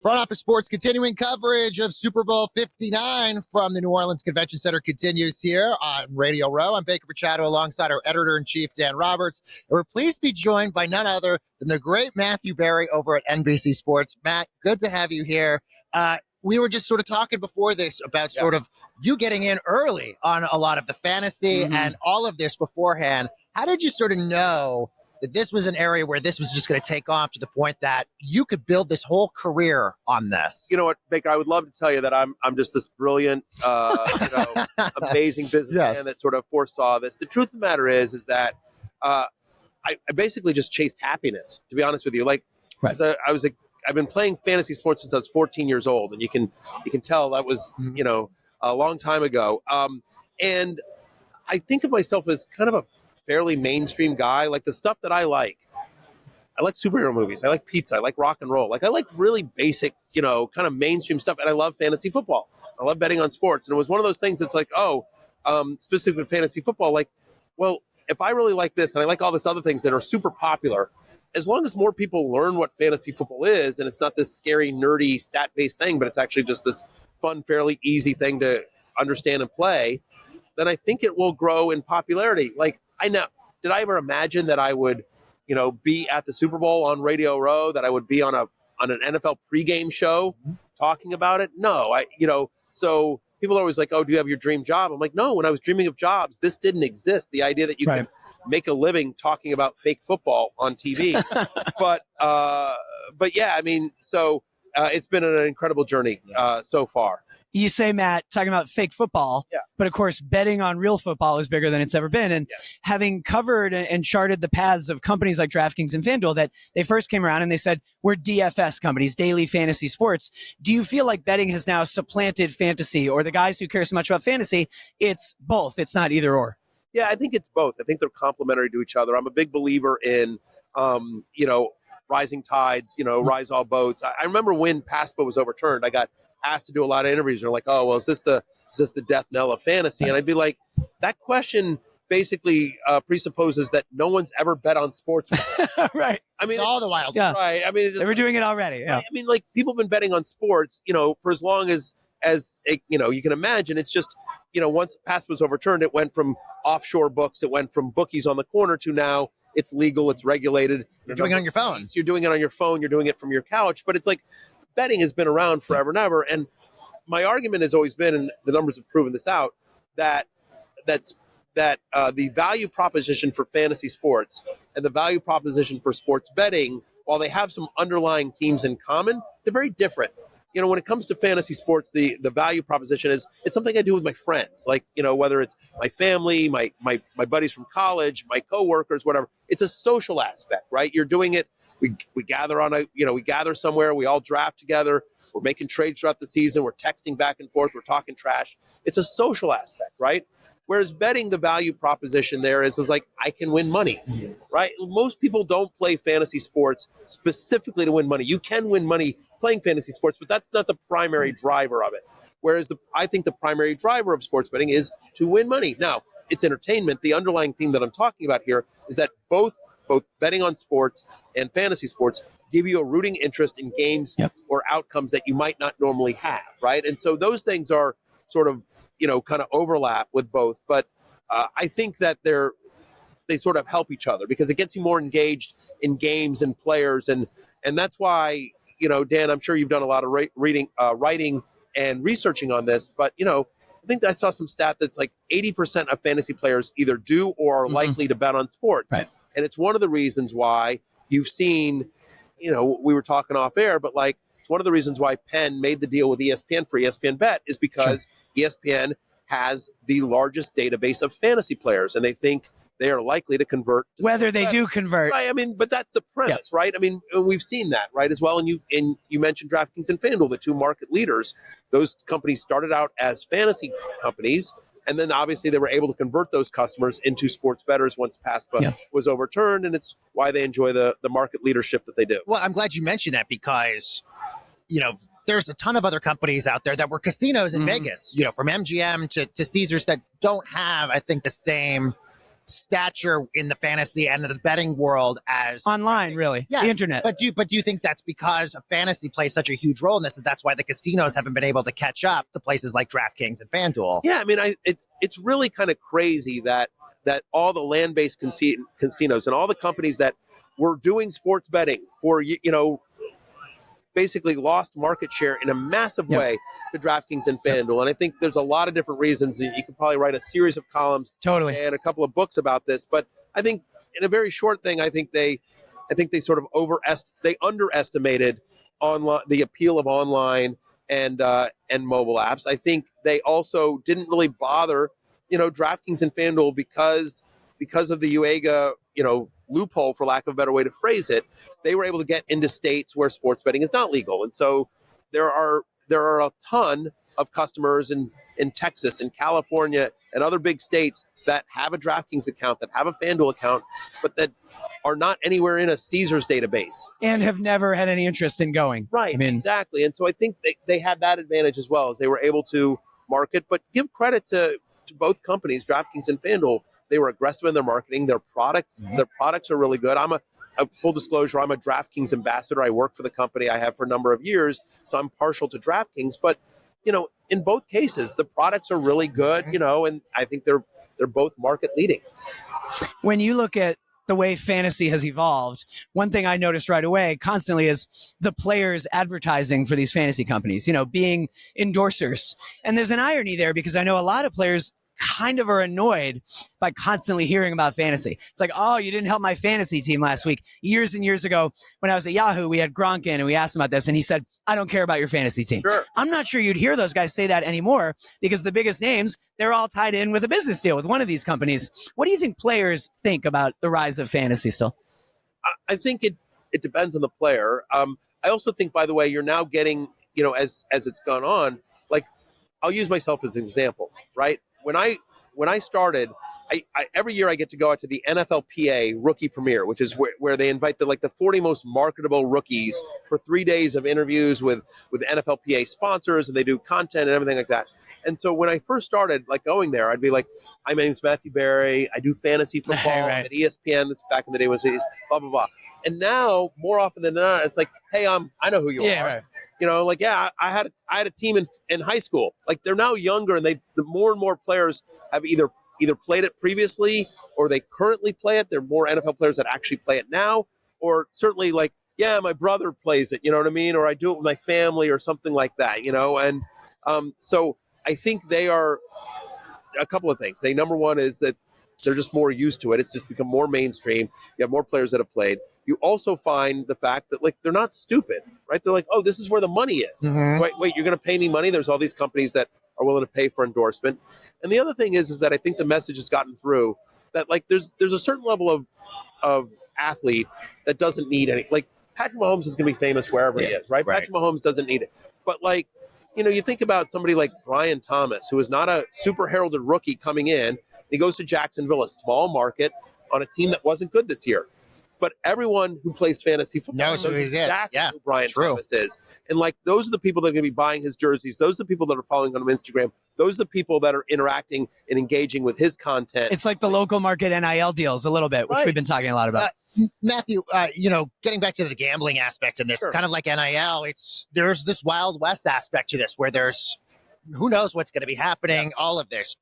Front Office Sports continuing coverage of Super Bowl 59 from the New Orleans Convention Center continues here on Radio Row. I'm Baker Machado alongside our editor-in-chief, Dan Roberts. And we're pleased to be joined by none other than the great Matthew Berry over at NBC Sports. Matt, good to have you here. We were just sort of talking before this about sort of you getting in early on a lot of the fantasy and all of this beforehand. How did you sort of know that this was an area where this was just going to take off to the point that you could build this whole career on this? You know what, Baker, I would love to tell you that I'm just this brilliant, amazing businessman that sort of foresaw this. The truth of the matter is that I basically just chased happiness, to be honest with you. Like, I've been playing fantasy sports since I was 14 years old, and you can tell that was, a long time ago. And I think of myself as kind of a fairly mainstream guy. Like, the stuff that I like superhero movies, I like pizza, I like rock and roll, like I like really basic, kind of mainstream stuff, and I love fantasy football. I love betting on sports, and it was one of those things that's like, specifically fantasy football, like, well, if I really like this and I like all this other things that are super popular, as long as more people learn what fantasy football is, and it's not this scary, nerdy, stat-based thing, but it's actually just this fun, fairly easy thing to understand and play, then I think it will grow in popularity. Like, did I ever imagine that I would, be at the Super Bowl on Radio Row, that I would be on an NFL pregame show talking about it? No, so people are always like, oh, do you have your dream job? I'm like, no, when I was dreaming of jobs, this didn't exist. The idea that you could make a living talking about fake football on TV. but yeah, I mean, so it's been an incredible journey so far. You say, Matt, talking about fake football, but of course, betting on real football is bigger than it's ever been. And having covered and charted the paths of companies like DraftKings and FanDuel, that they first came around and they said, we're DFS companies, daily fantasy sports. Do you feel like betting has now supplanted fantasy, or the guys who care so much about fantasy, it's both, it's not either or? Yeah, I think it's both. I think they're complementary to each other. I'm a big believer in, rising tides, rise all boats. I remember when PASPA was overturned, I got asked to do a lot of interviews. They're like, oh, well, is this the death knell of fantasy? And I'd be like, that question basically presupposes that no one's ever bet on sports before. Right. I mean, all the wild. Yeah. Right. I mean, they were doing it already. Yeah. I mean, like, people have been betting on sports, for as long as you can imagine. It's just, once PASPA was overturned, it went from offshore books, it went from bookies on the corner to now it's legal, it's regulated. You're doing it on your phone. You're doing it on your phone. You're doing it from your couch. But it's like, betting has been around forever and ever. And my argument has always been, and the numbers have proven this out, that the value proposition for fantasy sports and the value proposition for sports betting, while they have some underlying themes in common, they're very different. When it comes to fantasy sports, the value proposition is, it's something I do with my friends, like, whether it's my family, my buddies from college, my coworkers, whatever. It's a social aspect, right? You're doing it. We gather we gather somewhere, we all draft together, we're making trades throughout the season, we're texting back and forth, we're talking trash. It's a social aspect, right? Whereas betting, the value proposition there is like, I can win money, right? Most people don't play fantasy sports specifically to win money. You can win money playing fantasy sports, but that's not the primary driver of it. Whereas I think the primary driver of sports betting is to win money. Now, it's entertainment. The underlying theme that I'm talking about here is that both betting on sports and fantasy sports give you a rooting interest in games or outcomes that you might not normally have, right? And so those things are sort of, kind of overlap with both. But I think that they sort of help each other, because it gets you more engaged in games and players. And that's why, Dan, I'm sure you've done a lot of writing and researching on this, but, I think I saw some stat that's like 80% of fantasy players either do or are likely to bet on sports. Right. And it's one of the reasons why you've seen, we were talking off air, but like, it's one of the reasons why Penn made the deal with ESPN for ESPN Bet, is because ESPN has the largest database of fantasy players, and they think they are likely to convert. Whether they do convert. Right. I mean, but that's the premise, right? I mean, we've seen that, right, as well. And you mentioned DraftKings and FanDuel, the two market leaders. Those companies started out as fantasy companies, and then obviously they were able to convert those customers into sports bettors once PASPA was overturned, and it's why they enjoy the market leadership that they do. Well, I'm glad you mentioned that, because, there's a ton of other companies out there that were casinos in Vegas, from MGM to Caesars, that don't have, I think, the same stature in the fantasy and the betting world as online, really. Yes, the internet. But do you think that's because fantasy plays such a huge role in this, that's why the casinos haven't been able to catch up to places like DraftKings and FanDuel? Yeah, I mean, it's really kind of crazy that all the land-based casinos and all the companies that were doing sports betting for basically lost market share in a massive way to DraftKings and FanDuel. And I think there's a lot of different reasons. You could probably write a series of columns and a couple of books about this. But I think in a very short thing, I think they sort of underestimated the appeal of online and mobile apps. I think they also didn't really bother, DraftKings and FanDuel because of the UAGA, loophole, for lack of a better way to phrase it. They were able to get into states where sports betting is not legal, and so there are a ton of customers in Texas and California and other big states that have a DraftKings account, that have a FanDuel account, but that are not anywhere in a Caesars database and have never had any interest in going. Right, exactly. And so I think they had that advantage as well, as they were able to market. But give credit to both companies, DraftKings and FanDuel. They were aggressive in their marketing. Their products are really good. Full disclosure, I'm a DraftKings ambassador. I work for the company. I have for a number of years, so I'm partial to DraftKings. But in both cases, the products are really good. And I think they're both market leading. When you look at the way fantasy has evolved, one thing I noticed right away constantly is the players advertising for these fantasy companies, being endorsers. And there's an irony there, because I know a lot of players kind of are annoyed by constantly hearing about fantasy. It's like, oh, you didn't help my fantasy team last week. Years and years ago, when I was at Yahoo, we had Gronk in and we asked him about this, and he said, I don't care about your fantasy team. Sure. I'm not sure you'd hear those guys say that anymore, because the biggest names, they're all tied in with a business deal with one of these companies. What do you think players think about the rise of fantasy still? I think it depends on the player. I also think, by the way, you're now getting, as it's gone on, like, I'll use myself as an example, right? When I started, I every year I get to go out to the NFLPA Rookie Premiere, which is where they invite the 40 most marketable rookies for 3 days of interviews with NFLPA sponsors, and they do content and everything like that. And so when I first started going there, I'd be like, hi, my name's Matthew Barry. I do fantasy football right. at ESPN. This back in the day was blah, blah, blah. And now, more often than not, it's like, hey, I know who you are. Right. I had a team in high school. Like, they're now younger, and the more and more players have either played it previously, or they currently play it. There are more NFL players that actually play it now, or certainly my brother plays it, you know what I mean? Or I do it with my family or something like that, And so I think they are a couple of things. Number one is that they're just more used to it. It's just become more mainstream. You have more players that have played. You also find the fact that they're not stupid, right? They're like, oh, this is where the money is. Mm-hmm. Wait, you're going to pay me money? There's all these companies that are willing to pay for endorsement. And the other thing is that I think the message has gotten through that there's a certain level of athlete that doesn't need any. Like, Patrick Mahomes is going to be famous wherever he is, right? Patrick Mahomes doesn't need it. But you think about somebody like Brian Thomas, who is not a super heralded rookie coming in. He goes to Jacksonville, a small market, on a team that wasn't good this year. But everyone who plays fantasy football knows exactly who Brian Thomas is. And those are the people that are going to be buying his jerseys. Those are the people that are following on Instagram. Those are the people that are interacting and engaging with his content. It's like the local market NIL deals a little bit, which we've been talking a lot about. Matthew, getting back to the gambling aspect in this, kind of like NIL, there's this Wild West aspect to this, where there's who knows what's going to be happening, all of this.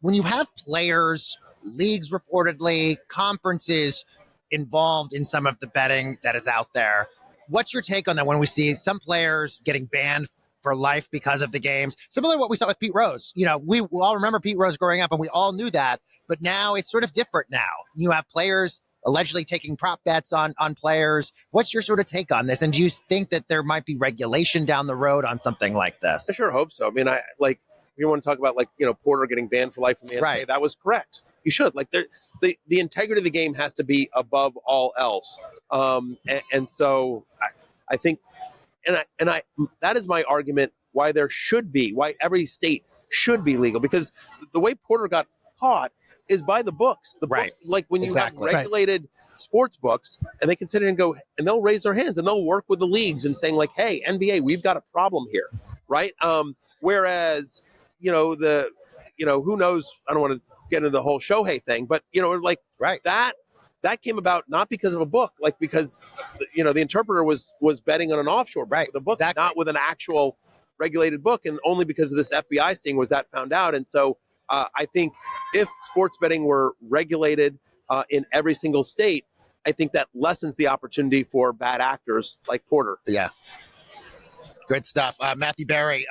When you have players, leagues reportedly, conferences involved in some of the betting that is out there, what's your take on that when we see some players getting banned for life because of the games? Similar to what we saw with Pete Rose. We all remember Pete Rose growing up, and we all knew that. But now it's sort of different now. You have players allegedly taking prop bets on players. What's your sort of take on this? And do you think that there might be regulation down the road on something like this? I sure hope so. I mean, you want to talk about Porter getting banned for life from the NBA. Right. That was correct. You should. The integrity of the game has to be above all else. And so I think, and I that is my argument why every state should be legal, because the way Porter got caught is by the books. When you have regulated sports books, and they can sit in and go, and they'll raise their hands and they'll work with the leagues and saying hey, NBA, we've got a problem here, right? Whereas who knows? I don't want to get into the whole Shohei thing, but like Right. that came about not because of a book, like because the interpreter was betting on an offshore book, Right. with a book, Exactly. not with an actual regulated book, and only because of this FBI sting was that found out. And so I think if sports betting were regulated in every single state, I think that lessens the opportunity for bad actors like Porter. Yeah. Good stuff. Matthew Berry,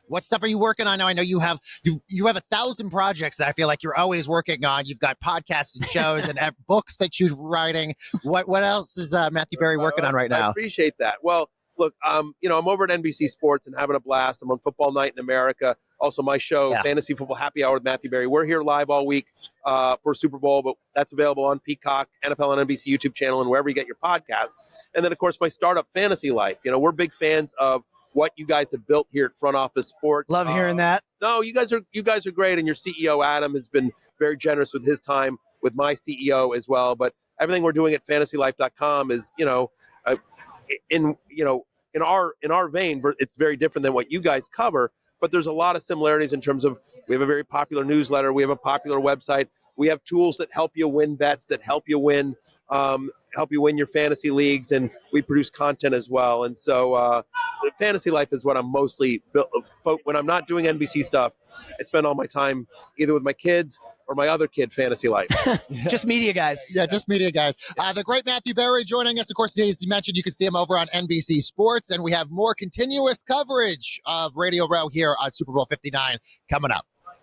what stuff are you working on now? I know you have 1,000 projects that I feel like you're always working on. You've got podcasts and shows and books that you're writing. What else is Matthew Berry working on right now? I appreciate that. Well, look, I'm over at NBC Sports and having a blast. I'm on Football Night in America. Also, my show, Fantasy Football Happy Hour with Matthew Berry. We're here live all week for Super Bowl, but that's available on Peacock, NFL on NBC YouTube channel, and wherever you get your podcasts. And then, of course, my startup, Fantasy Life. We're big fans of what you guys have built here at Front Office Sports. Love hearing that. No, you guys are great, and your CEO, Adam, has been very generous with his time with my CEO as well. But everything we're doing at fantasylife.com is, in our vein, it's very different than what you guys cover. But there's a lot of similarities in terms of we have a very popular newsletter, we have a popular website, we have tools that help you win bets, that help you win your fantasy leagues, and we produce content as well. And so Fantasy Life is what I'm mostly built. When I'm not doing NBC stuff, I spend all my time either with my kids or my other kid, Fantasy Life. Just media guys. Yeah, just media guys. The great Matthew Berry joining us. Of course, as you mentioned, you can see him over on NBC Sports, and we have more continuous coverage of Radio Row here on Super Bowl 59 coming up.